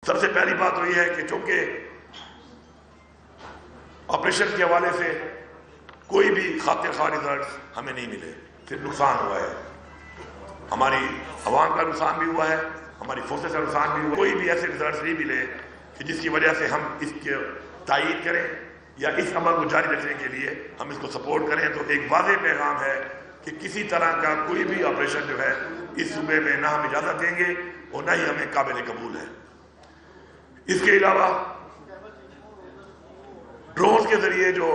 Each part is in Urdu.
سب سے پہلی بات تو یہ ہے کہ چونکہ آپریشن کے حوالے سے کوئی بھی خاطر خواہ ریزلٹس ہمیں نہیں ملے، صرف نقصان ہوا ہے، ہماری عوام کا نقصان بھی ہوا ہے، ہماری فورسز کا نقصان بھی ہوا ہے۔ کوئی بھی ایسے ریزلٹس نہیں ملے کہ جس کی وجہ سے ہم اس کے تائید کریں یا اس عمل کو جاری رکھنے کے لیے ہم اس کو سپورٹ کریں۔ تو ایک واضح پیغام ہے کہ کسی طرح کا کوئی بھی آپریشن جو ہے اس صوبے میں نہ ہم اجازت دیں گے اور نہ ہی ہمیں قابل قبول ہے۔ اس کے علاوہ ڈرونز کے ذریعے جو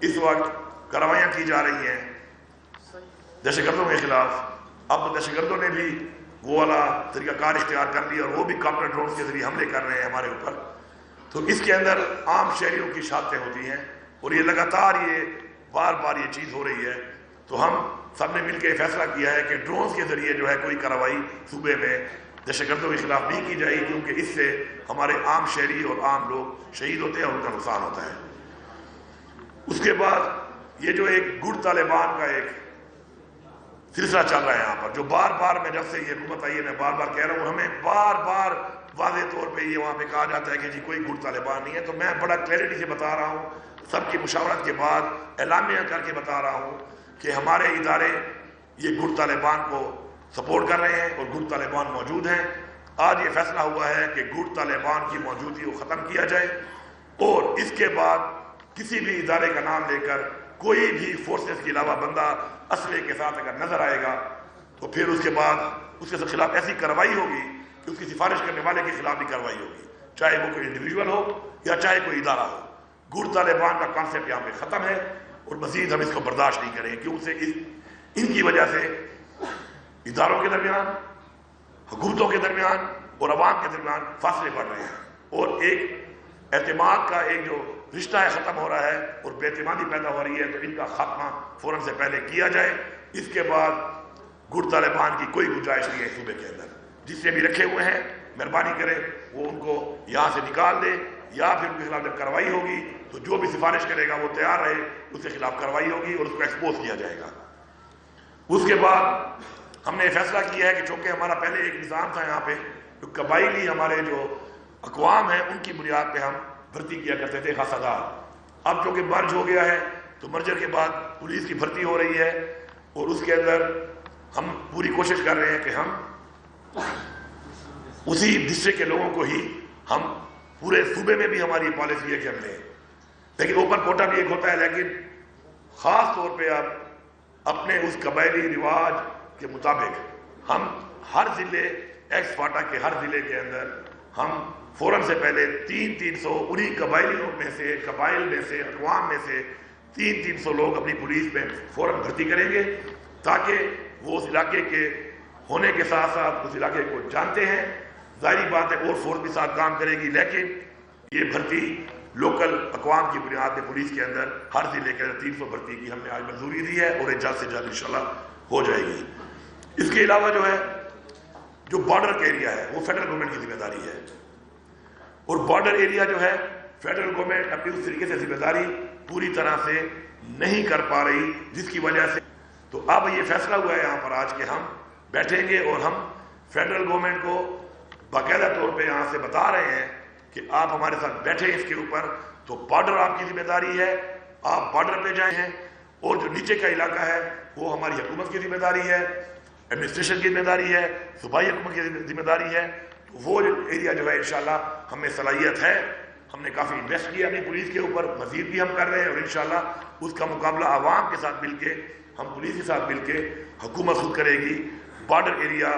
اس وقت کارروائیاں کی جا رہی ہیں دہشت گردوں کے خلاف، اب دہشت گردوں نے بھی وہ والا طریقہ کار اختیار کر لیا اور وہ بھی کاپٹر ڈرونز کے ذریعے حملے کر رہے ہیں ہمارے اوپر۔ تو اس کے اندر عام شہریوں کی شہادتیں ہوتی ہیں اور یہ لگاتار بار بار یہ چیز ہو رہی ہے۔ تو ہم سب نے مل کے فیصلہ کیا ہے کہ ڈرونز کے ذریعے جو ہے کوئی کارروائی صوبے میں دہشت گردوں کے خلاف نہیں کی جائے گی، کیونکہ اس سے ہمارے عام شہری اور عام لوگ شہید ہوتے ہیں اور ان کا نقصان ہوتا ہے۔ اس کے بعد یہ جو ایک گڈ طالبان کا ایک سلسلہ چل رہا ہے یہاں پر، جو بار بار میں جب سے یہ حکومت آئی ہے میں بار بار کہہ رہا ہوں، ہمیں بار بار واضح طور پہ یہ وہاں پہ کہا جاتا ہے کہ جی کوئی گڈ طالبان نہیں ہے۔ تو میں بڑا کلیئرٹی سے بتا رہا ہوں، سب کی مشاورت کے بعد اعلامیہ کر کے بتا رہا ہوں کہ ہمارے ادارے یہ گڈ طالبان کو سپورٹ کر رہے ہیں اور گڈ طالبان موجود ہیں۔ آج یہ فیصلہ ہوا ہے کہ گڈ طالبان کی موجودگی کو ختم کیا جائے اور اس کے بعد کسی بھی ادارے کا نام لے کر کوئی بھی فورسز کے علاوہ بندہ اسلحے کے ساتھ اگر نظر آئے گا تو پھر اس کے بعد اس کے خلاف ایسی کارروائی ہوگی کہ اس کی سفارش کرنے والے کے خلاف بھی کارروائی ہوگی، چاہے وہ کوئی انڈیویجول ہو یا چاہے کوئی ادارہ ہو۔ گڈ طالبان کا کانسیپٹ یہاں پہ ختم ہے اور مزید ہم اس کو برداشت نہیں کریں، کیونکہ ان کی وجہ سے اداروں کے درمیان، حکومتوں کے درمیان اور عوام کے درمیان فاصلے بڑھ رہے ہیں اور ایک اعتماد کا ایک جو رشتہ ہے ختم ہو رہا ہے اور بے اعتمادی پیدا ہو رہی ہے۔ تو ان کا خاتمہ فوراً سے پہلے کیا جائے۔ اس کے بعد گڈ طالبان کی کوئی گنجائش نہیں ہے صوبے کے اندر۔ جس سے بھی رکھے ہوئے ہیں مہربانی کرے وہ ان کو یہاں سے نکال دے، یا پھر ان کے خلاف جب کارروائی ہوگی تو جو بھی سفارش کرے گا وہ تیار رہے، اس کے خلاف کارروائی ہوگی اور اس کو ایکسپوز کیا جائے گا۔ اس کے بعد ہم نے فیصلہ کیا ہے کہ چونکہ ہمارا پہلے ایک نظام تھا یہاں پہ، جو قبائلی ہمارے جو اقوام ہیں ان کی بنیاد پہ ہم بھرتی کیا کرتے تھے خاصہ دار، اب چونکہ مرج ہو گیا ہے تو مرجر کے بعد پولیس کی بھرتی ہو رہی ہے اور اس کے اندر ہم پوری کوشش کر رہے ہیں کہ ہم اسی ڈسٹرکٹ کے لوگوں کو ہی ہم پورے صوبے میں بھی ہماری پالیسی ہے کہ ہم لیں، لیکن اوپن کوٹا بھی ایک ہوتا ہے، لیکن خاص طور پہ اب اپنے اس قبائلی رواج کے مطابق ہم ہر ضلع ایکس فاٹا کے ہر ضلع کے اندر ہم فوراً سے پہلے 300 انہی قبائلیوں میں سے، قبائل میں سے، اقوام میں سے 300 لوگ اپنی پولیس میں فوراً بھرتی کریں گے، تاکہ وہ اس علاقے کے ہونے کے ساتھ ساتھ اس علاقے کو جانتے ہیں۔ ظاہری بات ہے اور فورس بھی ساتھ کام کرے گی، لیکن یہ بھرتی لوکل اقوام کی بنیاد پہ پولیس کے اندر ہر ضلع کے اندر 300 بھرتی کی ہم نے آج منظوری دی ہے اور یہ جلد سے جلد انشاءاللہ ہو جائے گی۔ اس کے علاوہ جو ہے جو بارڈر کا ایریا ہے وہ فیڈرل گورنمنٹ کی ذمہ داری ہے اور بارڈر ایریا جو ہے فیڈرل گورنمنٹ اپنی اس طریقے سے ذمہ داری پوری طرح سے نہیں کر پا رہی، جس کی وجہ سے تو اب یہ فیصلہ ہوا ہے یہاں پر آج کہ ہم بیٹھیں گے اور ہم فیڈرل گورنمنٹ کو باقاعدہ طور پہ یہاں سے بتا رہے ہیں کہ آپ ہمارے ساتھ بیٹھیں اس کے اوپر، تو بارڈر آپ کی ذمہ داری ہے، آپ بارڈر پہ جائیں ہیں، اور جو نیچے کا علاقہ ہے وہ ہماری حکومت کی ذمہ داری ہے، ایڈمنسٹریشن کی ذمہ داری ہے، صوبائی حکومت کی ذمہ داری ہے۔ تو وہ ایریا جو ہے انشاءاللہ ہمیں صلاحیت ہے، ہم نے کافی انویسٹ کیا اپنی پولیس کے اوپر، مزید بھی ہم کر رہے ہیں اور انشاءاللہ اس کا مقابلہ عوام کے ساتھ مل کے، ہم پولیس کے ساتھ مل کے حکومت خود کرے گی۔ بارڈر ایریا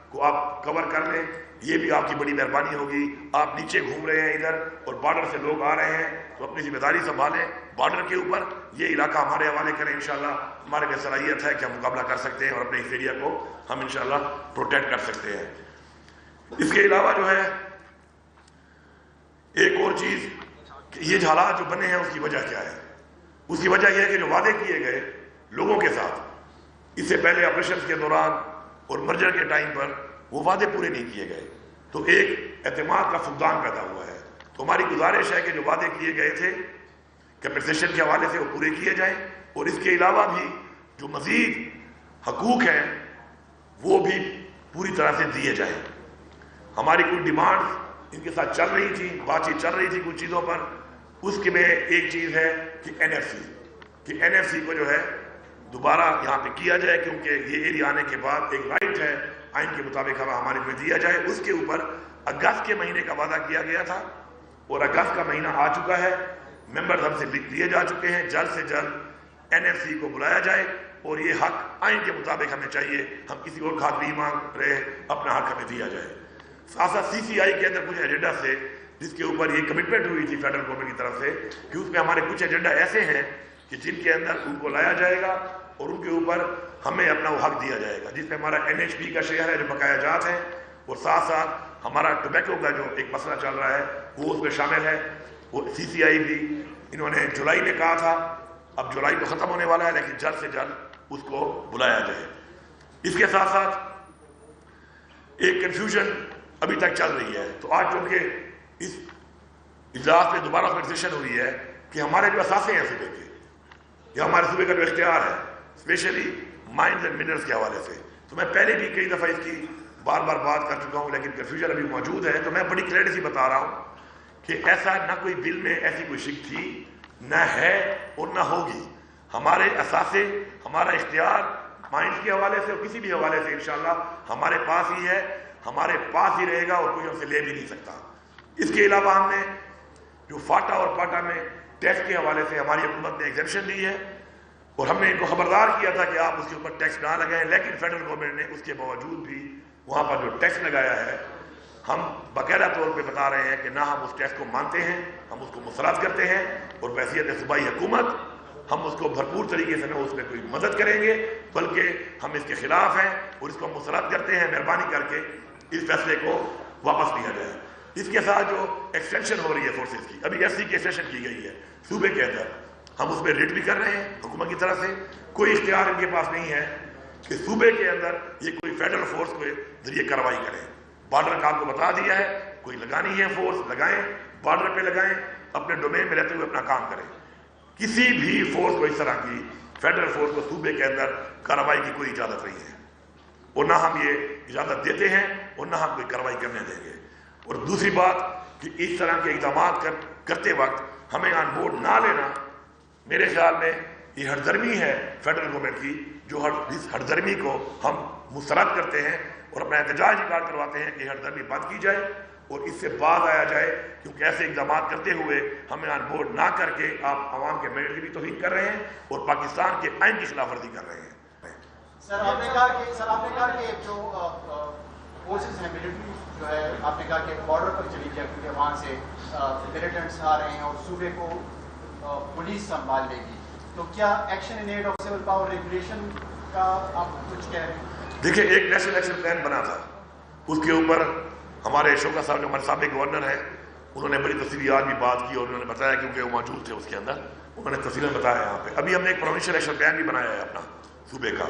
کو آپ کور کر لیں، یہ بھی آپ کی بڑی مہربانی ہوگی۔ آپ نیچے گھوم رہے ہیں ادھر اور بارڈر سے لوگ آ رہے ہیں تو اپنی ذمہ داری سنبھالیں، بارڈر کے اوپر یہ علاقہ ہمارے حوالے کریں، انشاءاللہ ہمارے میں صلاحیت ہے کہ ہم مقابلہ کر سکتے ہیں اور اپنے اس ایریا کو ہم انشاءاللہ پروٹیکٹ کر سکتے ہیں۔ اس کے علاوہ جو ہے ایک اور چیز کہ یہ حالات جو بنے ہیں اس کی وجہ کیا ہے؟ اس کی وجہ یہ ہے کہ جو وعدے کیے گئے لوگوں کے ساتھ اس سے پہلے آپریشن کے دوران اور مرجر کے ٹائم پر وہ وعدے پورے نہیں کیے گئے، تو ایک اعتماد کا فقدان پیدا ہوا ہے۔ تو ہماری گزارش ہے کہ جو وعدے کیے گئے تھے کمپنسیشن کے حوالے سے وہ پورے کیے جائیں اور اس کے علاوہ بھی جو مزید حقوق ہیں وہ بھی پوری طرح سے دیے جائیں۔ ہماری کوئی ڈیمانڈ ان کے ساتھ چل رہی تھی، بات چیت چل رہی تھی کچھ چیزوں پر. اس کے میں ایک چیز ہے کہ NFC کو جو ہے دوبارہ یہاں پہ کیا جائے، کیونکہ یہ ایریا آنے کے بعد ایک رائٹ ہے آئین کے مطابق ہمارے کو دیا جائے. اس کے اوپر اگست کے مہینے کا وعدہ کیا گیا تھا اور اگست کا مہینہ آ چکا ہے. ممبرز ہم سے لیے جا چکے ہیں. جلد سے جلد NFC کو بلایا جائے اور یہ حق آئین کے مطابق ہمیں چاہیے. ہم کسی اور کا حق نہیں مانگ رہے، اپنا حق ہمیں دیا جائے. ساتھ ساتھ CCI کے اندر کچھ ایجنڈا سے جس کے اوپر یہ کمٹمنٹ ہوئی تھی فیڈرل گورنمنٹ کی طرف سے کہ اس میں ہمارے کچھ ایجنڈا ایسے ہیں کہ جن کے اندر ان کو لایا جائے گا اور ان کے اوپر ہمیں اپنا وہ حق دیا جائے گا، جس میں ہمارا NHP کا شیئر ہے جو بقایا جات ہے، اور ساتھ ساتھ ہمارا ٹوبیکو کا جو ایک مسئلہ چل رہا ہے وہ اس میں شامل ہے. وہ CCI بھی انہوں نے جولائی میں کہا تھا، اب جولائی تو ختم ہونے والا ہے لیکن جلد سے جلد اس کو بلایا جائے. اس کے ساتھ ساتھ ایک کنفیوژن ابھی تک چل رہی ہے. تو آج چونکہ اس اجلاس میں دوبارہ کنورسیشن ہوئی ہے کہ ہمارے جو اثاثے ہیں صوبے کے یا ہمارے صوبے کا جو اختیار ہے اسپیشلی مائنز اینڈ منرلز کے حوالے سے، تو میں پہلے بھی کئی دفعہ اس کی بار بار بات کر چکا ہوں لیکن کنفیوژن ابھی موجود ہے. تو میں بڑی کلیئرٹی سے بتا رہا ہوں کہ ایسا نہ کوئی بل میں ایسی کوئی شک تھی، نہ ہے اور نہ ہوگی. ہمارے اثاثے، ہمارا اختیار مائنز کے حوالے سے اور کسی بھی حوالے سے انشاءاللہ ہمارے پاس ہی ہے، ہمارے پاس ہی رہے گا اور کوئی ہم سے لے بھی نہیں سکتا. اس کے علاوہ ہم نے جو فاٹا اور پاٹا میں ٹیکس کے حوالے سے ہماری حکومت نے ایگزیمپشن دی ہے اور ہم نے ان کو خبردار کیا تھا کہ آپ اس کے اوپر ٹیکس نہ لگائیں، لیکن فیڈرل گورنمنٹ نے اس کے باوجود بھی وہاں پر جو ٹیکس لگایا ہے ہم باقاعدہ طور پہ بتا رہے ہیں کہ نہ ہم اس ٹیکس کو مانتے ہیں، ہم اس کو مسترد کرتے ہیں اور بحیثیت صوبائی حکومت ہم اس کو بھرپور طریقے سے نہ اس میں کوئی مدد کریں گے بلکہ ہم اس کے خلاف ہیں اور اس کو مسترد کرتے ہیں. مہربانی کر کے اس فیصلے کو واپس لیا جائے. اس کے ساتھ جو ایکسٹینشن ہو رہی ہے فورسز کی، ابھی SC کی ایکسٹینشن کی گئی ہے صوبے کے اندر، ہم اس میں ریٹ بھی کر رہے ہیں حکومت کی طرف سے. کوئی اختیار ان کے پاس نہیں ہے کہ صوبے کے اندر یہ کوئی فیڈرل فورس کے ذریعے کارروائی کریں. بارڈر کا آپ کو بتا دیا ہے، کوئی لگانی ہے فورس لگائیں، بارڈر پہ لگائیں، اپنے ڈومین میں رہتے ہوئے اپنا کام کریں. کسی بھی فورس کو اس طرح کی فیڈرل فورس کو صوبے کے اندر کارروائی کی کوئی اجازت نہیں ہے اور نہ ہم یہ اجازت دیتے ہیں اور نہ ہم کوئی کارروائی کرنے دیں گے. اور دوسری بات کہ اس طرح کے اقدامات کرتے وقت ہمیں آن بورڈ نہ لینا میرے خیال میں یہ ہٹ درمی ہے فیڈرل گورنمنٹ کی، جو اس ہٹ درمی کو ہم مسترد کرتے ہیں اور اپنا احتجاج ریکارڈ کرواتے ہیں کہ ہٹ درمی بند کی جائے اور اس سے باز آیا جائے، کیونکہ ایسے اقدامات کرتے ہوئے ہمیں آن بورڈ نہ کر کے آپ عوام کے میڈ کی بھی توہین کر رہے ہیں اور پاکستان کے آئین کی خلاف ورزی کر رہے ہیں. سر آپ نے کہا کہ جو فورسز ہیں ملٹری جو ہے، آپ نے کہا کہ بارڈر پر چلی جائے کیونکہ وہاں سے ملیٹنٹس آ رہے ہیں اور صوبے کو پولیس سنبھال لے گی، تو کیا action in aid of civil power regulation کا آپ کچھ کہہ رہے ہیں؟ دیکھیں ایک نیشنل ایکشن پلان بنا تھا، اس کے اوپر ہمارے شوکا صاحب جو ہمارے سابق گورنر ہیں انہوں نے بڑی تفصیلی آج بھی بات کی اور انہوں نے بتایا کیونکہ وہ موجود تھے اس کے اندر، انہوں نے تفصیل بتایا یہاں پہ. ابھی ہم نے ایک پروونشل ایکشن پلان بھی بنایا ہے اپنا صوبے کا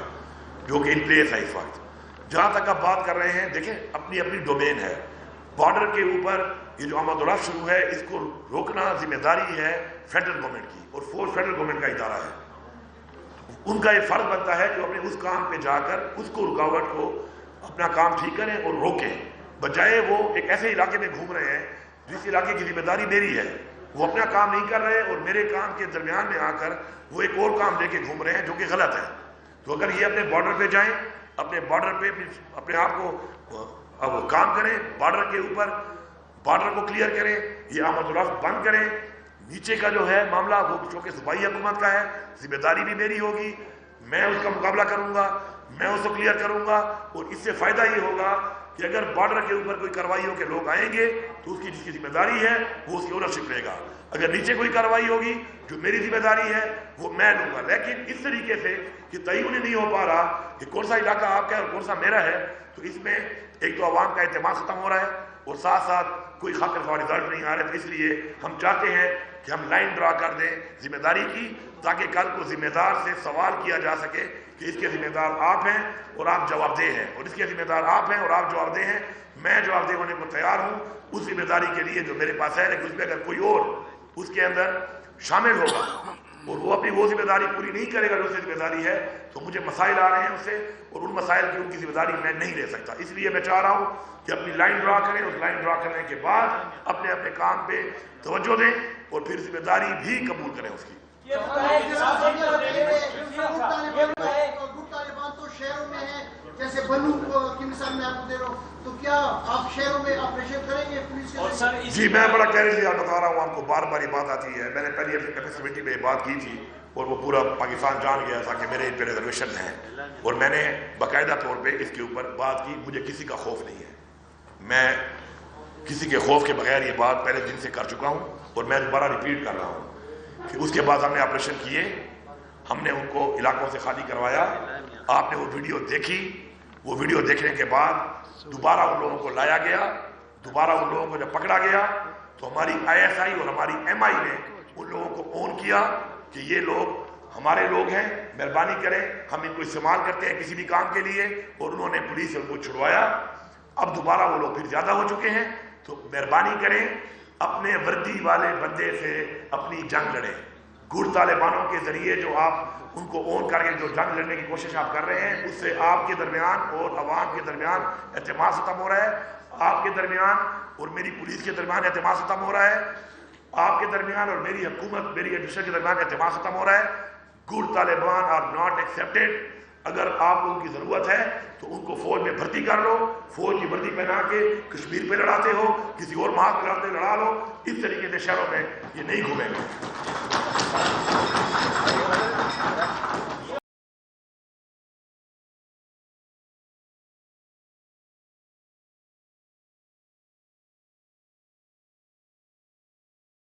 جو کہ ان پلیس ہے اس وقت. جہاں تک آپ بات کر رہے ہیں دیکھیں اپنی اپنی ڈومین ہے. بارڈر کے اوپر یہ جو آمد و رفت شروع ہے اس کو روکنا ذمہ داری ہے فیڈرل گورنمنٹ کی اور فورس فیڈرل گورنمنٹ کا ادارہ ہے. ان کا یہ فرض بنتا ہے کہ وہ اپنے اس کام پہ جا کر اس کو رکاوٹ کو اپنا کام ٹھیک کریں اور روکیں، بجائے وہ ایک ایسے علاقے میں گھوم رہے ہیں جس علاقے کی ذمہ داری میری ہے، وہ اپنا کام نہیں کر رہے اور میرے کام کے درمیان میں آ کر وہ ایک اور کام لے کے گھوم رہے ہیں جو کہ غلط ہے. تو اگر یہ اپنے بارڈر پہ جائیں، اپنے بارڈر پہ اپنے آپ کو کام کریں، بارڈر کے اوپر بارڈر کو کلیئر کریں، یہ آمد و رفت بند کریں. نیچے کا جو ہے معاملہ وہ چونکہ صوبائی حکومت کا ہے، ذمہ داری بھی میری ہوگی، میں اس کا مقابلہ کروں گا، میں اس کو کلیئر کروں گا اور اس سے فائدہ یہ ہوگا کہ اگر بارڈر کے اوپر کوئی کارروائی ہو کے لوگ آئیں گے تو اس کی جس کی ذمہ داری ہے وہ اس کی اونرشپ لے گا. اگر نیچے کوئی کارروائی ہوگی جو میری ذمہ داری ہے وہ میں لوں گا. لیکن اس طریقے سے کہ تعین نہیں ہو پا رہا کہ کون سا علاقہ آپ کا ہے اور کون سا میرا ہے، تو اس میں ایک تو عوام کا اعتماد ختم ہو رہا ہے اور ساتھ ساتھ کوئی خاطر خواہ رزلٹ نہیں آ رہے. تو اس لیے ہم چاہتے ہیں کہ ہم لائن ڈرا کر دیں ذمہ داری کی، تاکہ کل کو ذمہ دار سے سوال کیا جا سکے کہ اس کے ذمہ دار آپ ہیں اور آپ جواب دہ ہیں، اور اس کے ذمہ دار آپ ہیں اور آپ جواب دہ ہیں. میں جواب دہ ہونے کو تیار ہوں اس ذمہ داری کے لیے جو میرے پاس ہے، لیکن اس میں اگر کوئی اور اس کے اندر شامل ہوگا اور وہ اپنی وہ ذمہ داری پوری نہیں کرے گا جو اس کی ذمہ داری ہے تو مجھے مسائل آ رہے ہیں اس سے، اور ان مسائل کی ان کی ذمہ داری میں نہیں لے سکتا. اس لیے میں چاہ رہا ہوں کہ اپنی لائن ڈرا کریں، اس لائن ڈرا کرنے کے بعد اپنے اپنے کام پہ توجہ دیں اور پھر ذمہ داری بھی قبول کریں اس کی. طالبان تو شہروں میں ہے، جیسے بنو کی مثال میں آپ کو دے رہا ہوں، تو کیا آپ شہروں میں آپریشن کریں گے پولیس کے؟ جی میں بڑا کلیئرلی بتا رہا ہوں آپ کو، بار بار یہ بات آتی ہے. میں نے پہلی کمیٹی میں یہ بات کی تھی اور وہ پورا پاکستان جان گیا تھا کہ میرے ان پہ ریزرویشن ہیں، اور میں نے باقاعدہ طور پہ اس کے اوپر بات کی. مجھے کسی کا خوف نہیں ہے، میں کسی کے خوف کے بغیر یہ بات پہلے دن سے کر چکا ہوں، اور میں دوبارہ ریپیٹ کر رہا ہوں کہ اس کے بعد ہم نے آپریشن کیے، ہم نے ان کو علاقوں سے خالی کروایا. آپ نے وہ ویڈیو دیکھی، وہ ویڈیو دیکھنے کے بعد دوبارہ ان لوگوں کو لایا گیا. دوبارہ ان لوگوں کو جب پکڑا گیا تو ہماری ISI اور ہماری MI نے ان لوگوں کو اون کیا کہ یہ لوگ ہمارے لوگ ہیں، مہربانی کریں، ہم ان کو استعمال کرتے ہیں کسی بھی کام کے لیے، اور انہوں نے پولیس سے ان کو چھڑوایا. اب دوبارہ وہ لوگ پھر زیادہ ہو چکے ہیں، تو مہربانی کریں اپنے وردی والے بندے سے اپنی جنگ لڑیں. گڑ طالبانوں کے ذریعے جو آپ ان کو اون کر کے جو جنگ لڑنے کی کوشش آپ کر رہے ہیں، اس سے آپ کے درمیان اور عوام کے درمیان اعتماد ختم ہو رہا ہے. آپ کے درمیان اور میری پولیس کے درمیان اعتماد ختم ہو رہا ہے. آپ کے درمیان اور میری حکومت، میری ایڈمنسٹریشن کے درمیان اعتماد ختم ہو رہا ہے. Good Taliban are not accepted. اگر آپ کو ان کی ضرورت ہے تو ان کو فوج میں بھرتی کر لو، فوج کی وردی پہنا کے کشمیر پہ لڑاتے ہو، کسی اور محاذ پہ لڑا لو. اس طریقے سے شہروں میں یہ نہیں گھومے گا.